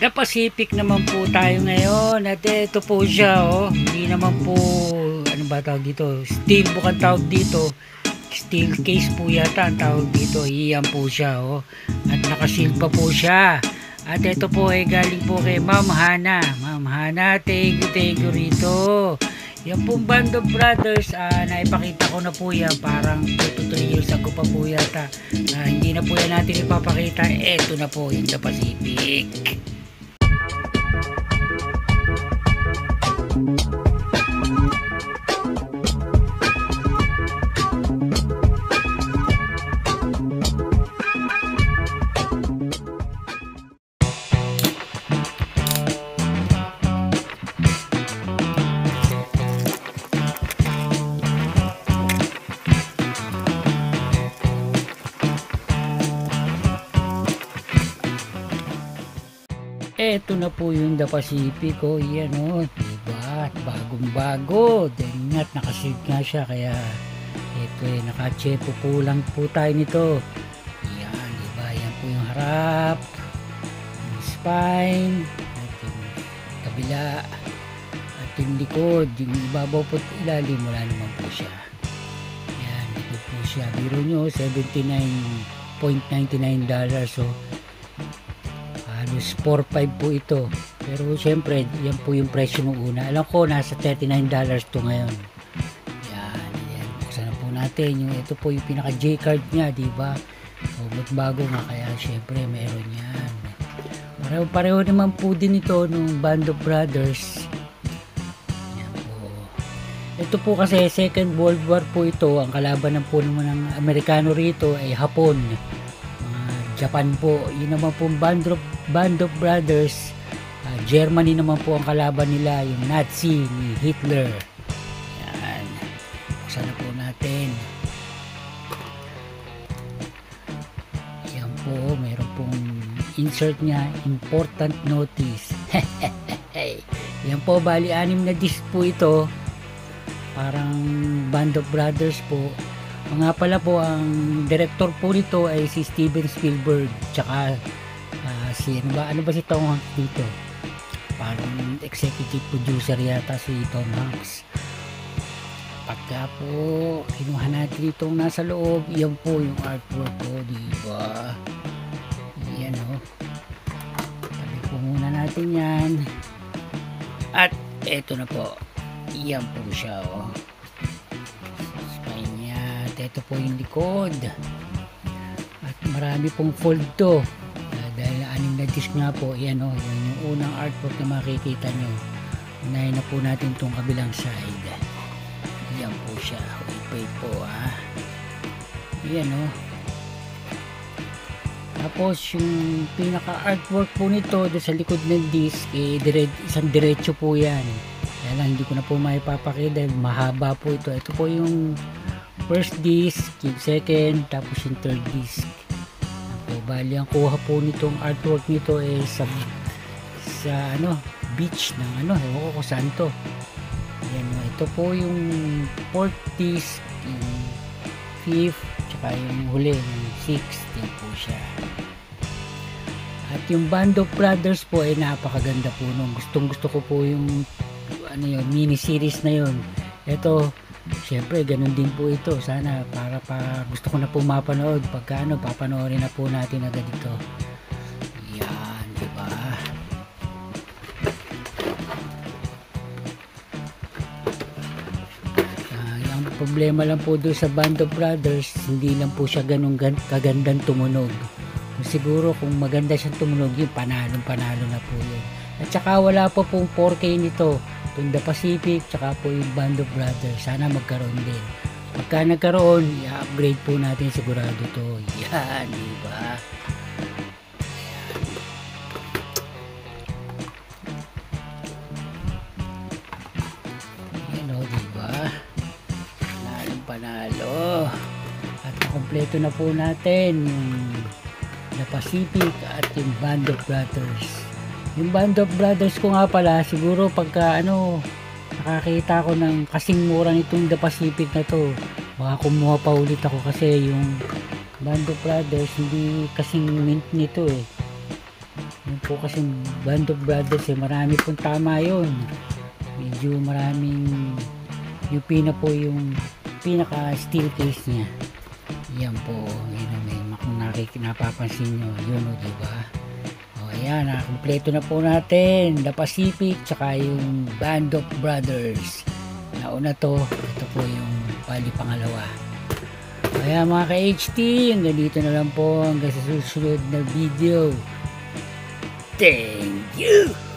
The Pacific naman po tayo ngayon at ito po siya, oh. Hindi naman po ano ba tawag dito, steel book ang tawag dito, steel case po yata ang tawag dito. Iyan po siya, oh. At nakaseal pa po siya. At ito po ay galing po kay Ma'am Hana. Ma'am Hana, thank you rito. Yan pong Band of Brothers, naipakita ko na po yan, parang 2-3 years ago pa po yata. Hindi na po yan natin ipapakita. Ito na po yung The Pacific. Eto na po yung The Pacific, oh. Yan, oh, diba? Bagong bago, then not nakaseal nga siya, kaya ito eh, nakachepo po lang po tayo nito. Yan, diba? Yan po yung harap, yung spine, at yung kabila, at yung likod, yung ibabaw po ilalim, wala naman po siya. Yan, likod po siya. Biro nyo, $79.99, so halos 4.5 po ito, pero syempre yan po yung presyo nung una. Alam ko nasa $39 to ngayon. Yan, buksan na po natin yung ito po yung pinaka J card nya, diba? Bago nga, kaya syempre meron yan. Pareho naman po din ito nung Band of Brothers. Yan po. Ito po kasi Second World War po ito. Ang kalaban po naman ng Amerikano rito ay Hapon, Japan po. Yun naman po Band of Brothers, Germany naman po ang kalaban nila, yung Nazi ni Hitler. Yan, buksan na po natin. Yan po, meron pong insert nya, important notice. Yan po, bali 6 na disc po ito, parang Band of Brothers po. Nga pala po, ang director po nito ay si Steven Spielberg, tsaka ano ba si Tom Hanks dito, parang executive producer yata si Tom Hanks. Pagka po kinuha natin itong nasa loob, yan po yung artwork ko, diba? Yan, oh. Tabi po muna natin yan, at eto na po, yan po siya, oh. Ito po yung likod, at marami pong fold to, dahil 6 na disc nga po. Yan, oh, yan yung unang artwork na makikita nyo. Unahin na po natin itong kabilang side. Yan po siya, wait po, yan, oh. Tapos yung pinaka artwork po nito doon sa likod ng disc, isang diretso po yan. Kaya lang hindi ko na po maipapakita dahil mahaba po ito. Ito po yung first disc, yung second, tapos yung third disc. So, bali ang kuha po nitong artwork nito ay sa beach ng ewan ko kung saan to. Ayan, ito po yung fourth disc, yung fifth, tsaka yung huli, yung sixth, din po siya. At yung Band of Brothers po ay napakaganda po nung gusto ko po yung mini series na yun. Ito, syempre ganun din po ito, sana para gusto ko na po mapanood, pagka papanoorin na po natin agad ito. Yan, diba? Yung problema lang po doon sa Band of Brothers, hindi lang po siya ganun kagandang tumunog. Siguro kung maganda siyang tumunog, yung panalo na po yun. At saka wala pa pong 4K nito, itong The Pacific, tsaka po yung Band of Brothers. Sana magkaroon din. Pagka nagkaroon, i-upgrade po natin sigurado to. Yan, diba? Yan, o, diba? Panalo. At kompleto na po natin yung The Pacific at yung Band of Brothers. Yung Band of Brothers ko nga pala, siguro pagka nakakita ko ng kasing mura nitong The Pacific na to, baka kumuha pa ulit ako, kasi yung Band of Brothers hindi kasing mint nito eh. Yung po kasi Band of Brothers marami pong tama yun. Medyo maraming yung yung pinaka steel case niya. Yan po, yun may napapansin nyo, yun o, diba? O ayan, kompleto na po natin The Pacific tsaka yung Band of Brothers. Nauna to, ito po yung pangalawa. Kaya mga ka-HT, hanggang dito na lang po hanggang sa susunod na video. Thank you!